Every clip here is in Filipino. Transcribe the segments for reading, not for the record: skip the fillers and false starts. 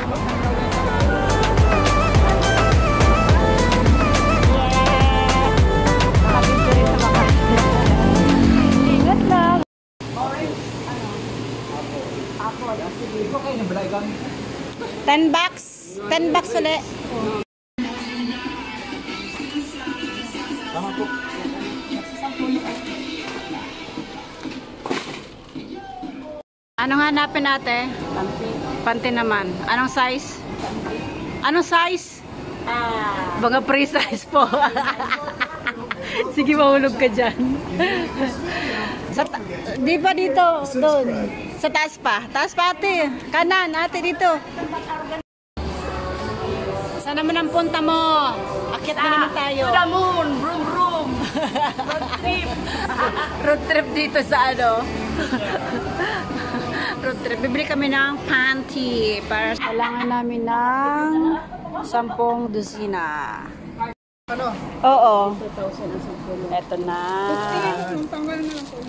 Ingat lang. 10 bucks. 10 bucks ulit. Tama po. Anong hanapin natin? Panty. Panty naman. Anong size? Anong size? Mga free size po. Sige, mahulog ka dyan. Di ba dito? Doon. Sa taas pa. Taas pa ate. Kanan, ate dito. Saan naman ang punta mo? Akyat na naman tayo. To the moon! Vroom vroom! Road trip! Road trip dito sa ano? Road trip. Bibili kami ng panty. Para kailangan namin ng 10 dosina. Ano? Oo. 2,000 ang sampolo. Eto na. Tanggal na lang po.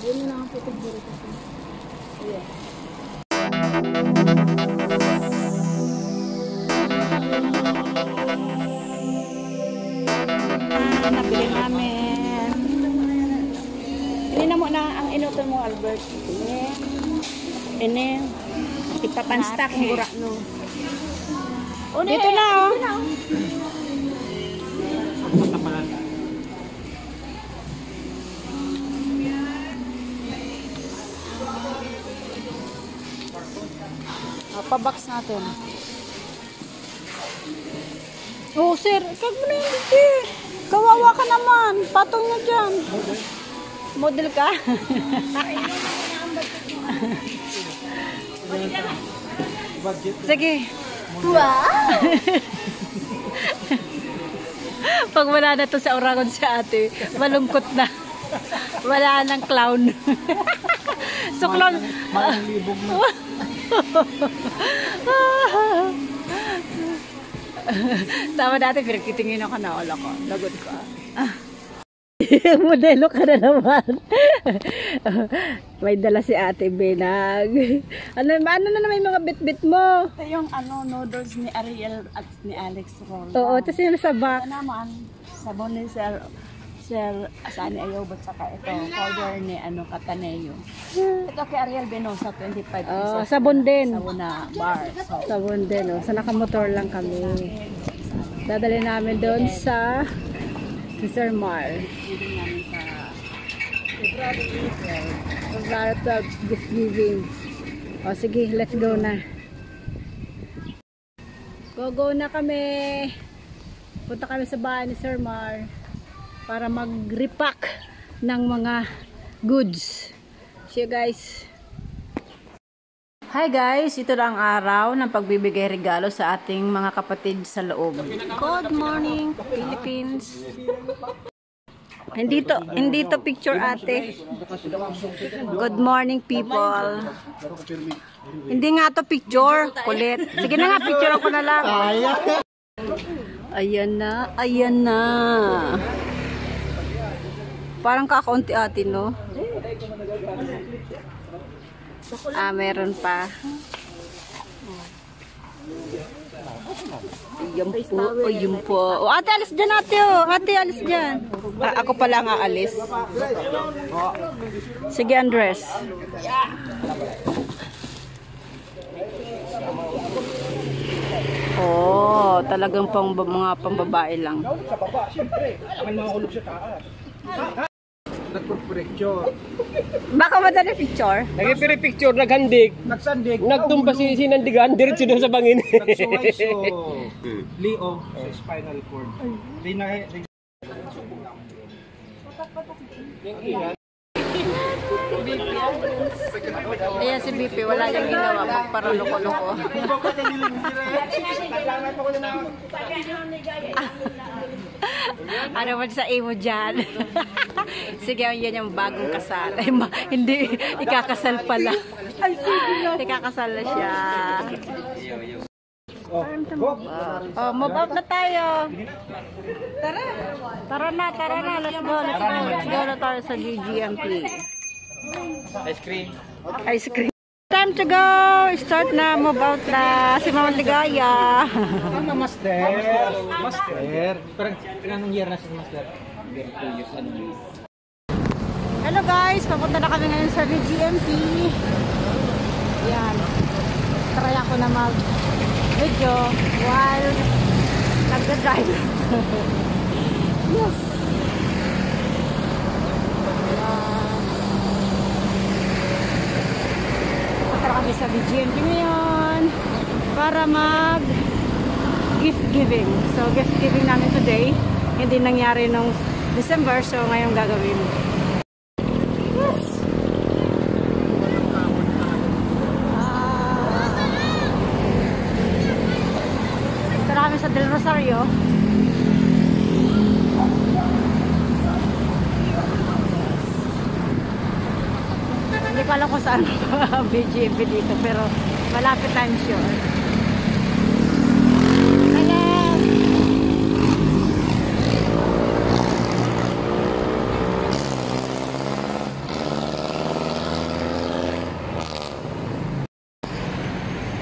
Yun na ang putig dito kasi. Yeah. Nabili namin. Ini na muna ang inuton mo, Albert. Ini. Ipapanstak mo. Dito na, oh. Pa-box natin. Oh, sir. Kag mo na yun, hindi. Kawawa ka naman. Patong na dyan. Model ka? Sige. Wow! Pag wala na to sa Oragon si ate, malungkot na. Wala nang clown. So, clown. Malibog na. Tama dati, pinagtitingin ako na wala ko. Lagod ko. Modelo ka na naman. May dala si ate Benag. Ano na naman yung mga bit-bit mo? Ito yung noodles ni Ariel at ni Alex Roll. Oo, tapos yung sa back. Ito naman, sabon ni Sir Sani Ayob at saka ito, powder ni Cataneo. Ito kay Ariel Benosa, 25 pesos. Sabon din. Sabon na bar. So, Sabon din, oh. Sa nakamotor lang kami. Dadali namin doon sa Sir Mar. giving namin sa February 12, gift giving. O sige, let's go na. Go na kami. Punta kami sa bahay ni Sir Mar para mag-repack ng mga goods. See you guys. Hi guys, ito na ang araw ng pagbibigay regalo sa ating mga kapatid sa loob. Good morning, Philippines. Hindi to picture ate. Good morning people. Hindi nga to picture, kulit. Sige na nga, picture ako na lang. Ayan na. Parang kakaunti ate, no? Meron pa. Ayun po. Ate, alis dyan ate, oh. Ate, alis dyan. Ako pala nga alis. Sige, Andres. Oh, talagang mga pambabae lang. May mga ulog sa taas. Nagpapicture. Baka madali picture? Nagpipicture, naghandig. Nagsandig. Nagtumpa si sinandigan, diretso doon sa bangin. Nagsuway so Leo sa spinal cord. Ayan si BP, wala niyang ginawa. Magpara loko-loko. Ano man sa imo dyan? Sige, yan yung bagong kasal. Ay, hindi, ikakasal pala. Ikakasal na siya. Move up na tayo. Tara na. Let's go na tayo sa GGMP. Ice cream. Ice cream. time to go. Start na, move out na si Mama Ligaya. Ano, master? Master. Parang anong year na si master? Year 2 years, anong year? Hello guys, papunta na kami ngayon sa VGMP. Yan. Try ako na mag-video while nagda-drive. Yes. Papunta na kami sa VGMP ngayon para mag gift giving. So gift giving namin today. Hindi nangyari nung December, so ngayon gagawin. Sa Del Rosario. Hindi ko alam kung saan BGMP dito, pero malapit, I'm sure. Hello!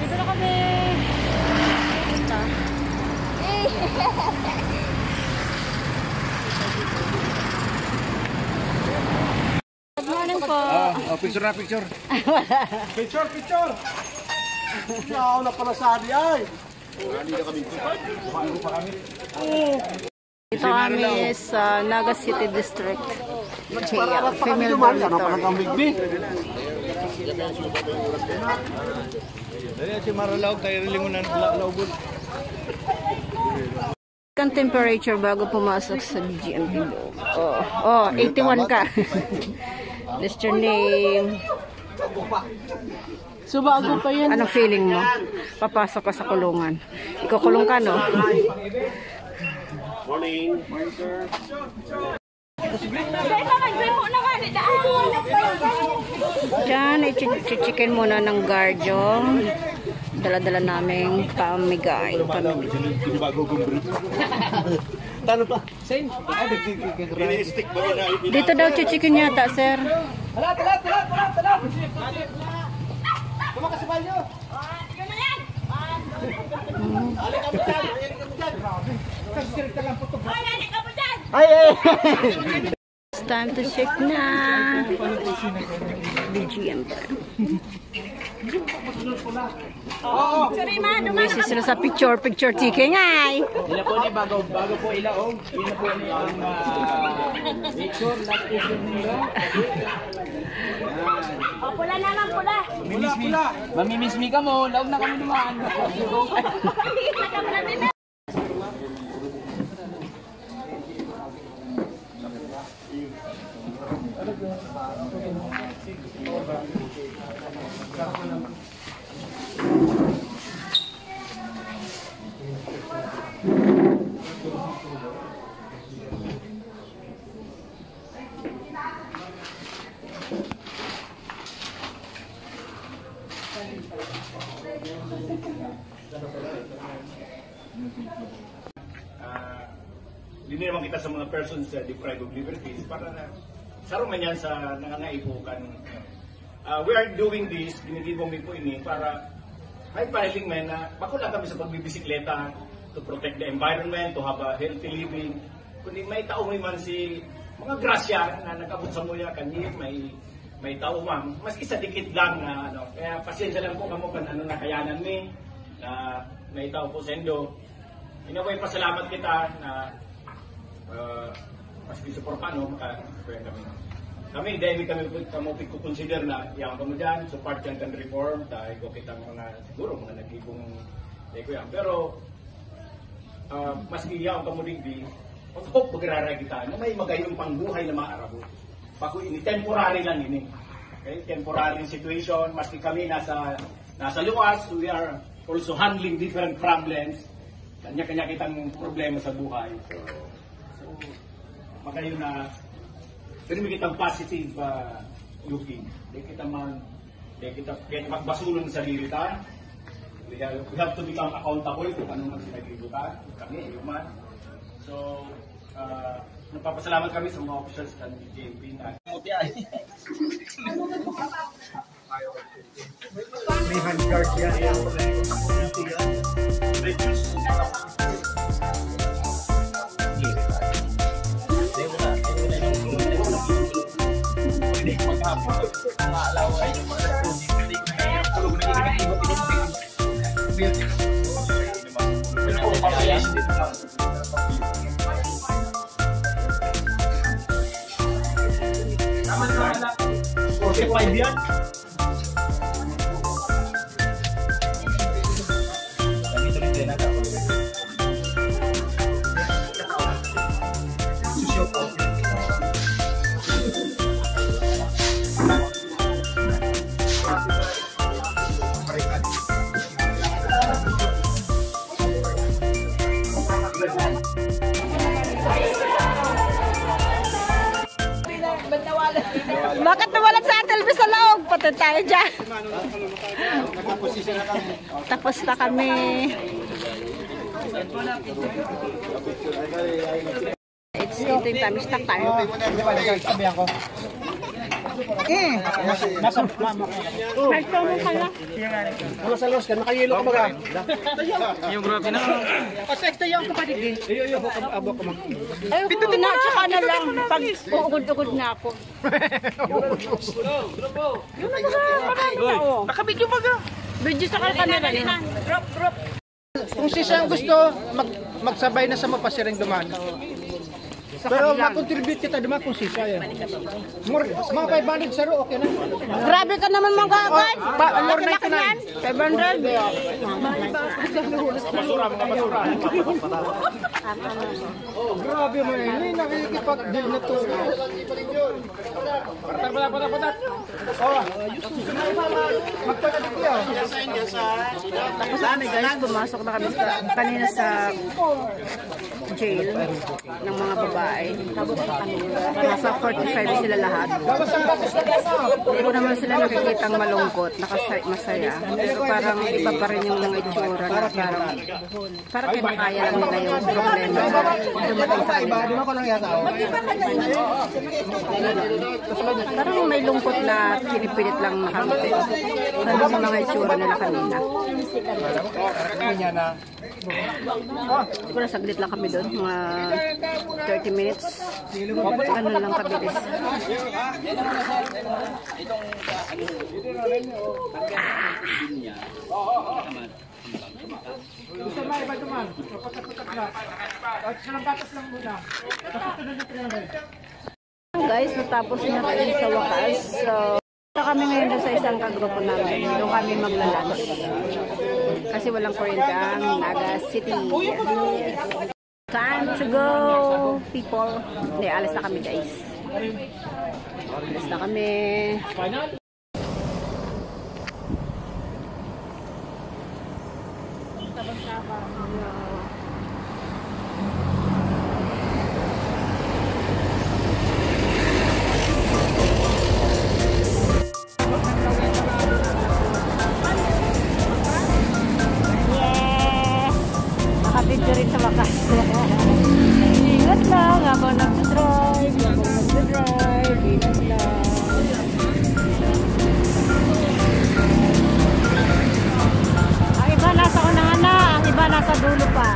Dito na kami. Good morning po. Picture na, picture. Picture, picture. Wow, na pala sa ay. Ito kami sa Naga City District. Female dormitory. Ang temperature bago pumasok sa GMP loob. Oh, 81 ka. That's your name. So bago pa yun. Anong feeling mo? Papasok ka sa kulungan. Ikukulong ka, no? Morning. Diyan, i-chicken muna ng guard yung dala-dala naming pamigay. Tano pa? Same. Dito daw chicken yata, sir. Talat! Kumakasabay nyo! It's time to check na. BGM pa. Busy sila sa picture tiking ay. Ila po ni bago po ilaog. Ila po ni ang picture last picture nila. Pula naman, pula. Pula. Mamimiss me ka mo. Laog na kami dumaan. Hindi naman kita sa mga persons deprived of liberties para na saruman yan sa nangangaibukan. We are doing this, binigibong mi po ini para kahit pahiling men na bakula kami sa pagbibisikleta to protect the environment, to have a healthy living. Kundi may tao man si mga grasya na nagabot sa muya kanil, may tao ma'am, mas isa dikit lang na ano. Kaya pasensya lang po kamo kan ano nakayanan mi na may tao po sendo. Inaway pasalamat kita na maski suportano maka-friend kami dahil kami consider na yang kamo dyan support yan kan reform dahil ko kita mga siguro mga nag-ibong yan pero maski yang kamo digdi hope magraray kita na may magayong pangbuhay na maarabo bako ini temporary lang ini okay temporary situation maski kami nasa luwas we are also handling different problems kanya-kanya kitang problema sa buhay so magayon na pero may kitang positive looking. Di kita magbasulong sa sarili ta. We have to become accountable kung anong sinaglibutan. Kami, human. So, napapasalamat kami sa mga officials ng JP na May handguard yan. Yan. Bakit nawalan sa atin sa loob? Patay tayo dyan. Tapos na kami. Ito yung time. Stuck tayo. Sabihan ko. Nasa mama ko. May promo ka na. Ano sa los? Nakayelo ka baga? Yung grabe na. Pasexta yung kapatid eh. Iyo, abok ko mag. Ay, pito na. Tsaka na lang. Pag uugod-ugod na ako. Nakabidyo baga. Video sa kamera rin. Drop. Kung si Sam gusto, magsabay na sa mapasiring duman. Pero mag-contribute kita duman kung si Sam. Mga 500 sa ro, okay na. Grabe ka naman mga kagad. Ang laki na yan. 500. Grabe mo eh. Hindi nakikipag-deal na to. Patat. Oh. Magpagdating ko. Tapos kami guys, pumasok na kami kanina sa jail ng mga babae. Nasa 45 sila lahat. Hindi ko naman sila nakikitang malungkot, masaya. Pero parang iba pa rin yung mga itsura na parang kinakaya lang nila yung problema na dumating sa kanila. Parang may lungkot na kinipilit lang makamit. Ano yung mga itsura nila kanina. Siguro saglit lang kami doon, mga 30 minutes. Ano lang kabilis. Guys, natapos na kayo sa wakas. So, kami ngayon sa isang kagrupo namin. Doon kami magla-lunch. Kasi walang kuryente ang Naga City. Time to go, people. Hindi, alas na kami guys. Alas na kami. Nakabidyo rin sa wakas. Ingat lang habang nag-drive. Ingat lang. Ang iba nasa unahan na, ang iba nasa dulo pa.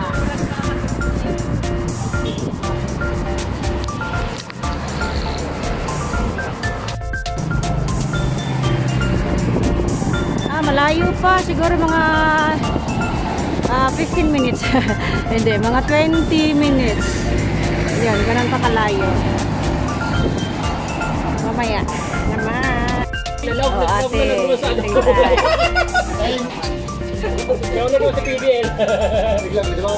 Malayo pa. Siguro mga 15 minutes. Hindi, mga 20 minutes. Yan, ganun pa kalayo. Mamaya. Naman. Oh, ate. Nauna mo sa PBL. Biglang, di ba?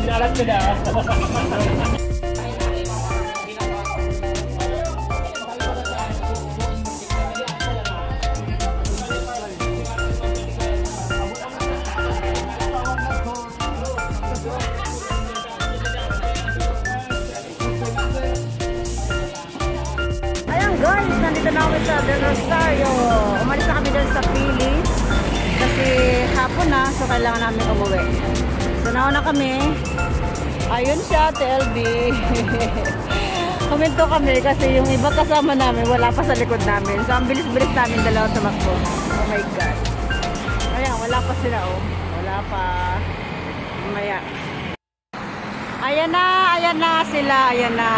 Sinalat ko na. Guys, nandito na kami sa Del Rosario. Umalis na kami dun sa Pili kasi hapon na, so kailangan namin umuwi. So nauna kami. Ayun siya, TLB. Huminto kami kasi yung iba kasama namin wala pa sa likod namin. So ang bilis-bilis namin dalawa tumakbo. Oh my God. Ayan, wala pa sila oh. Wala pa. Mamaya. Ayan na sila. Ayan na.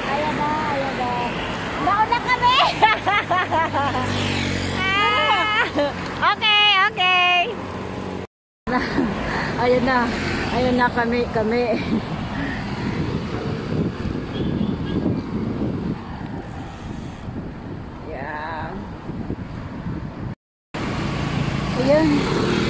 Ayan na. Nauna kami! Okay. Ayan na kami. Yeah. Ayan.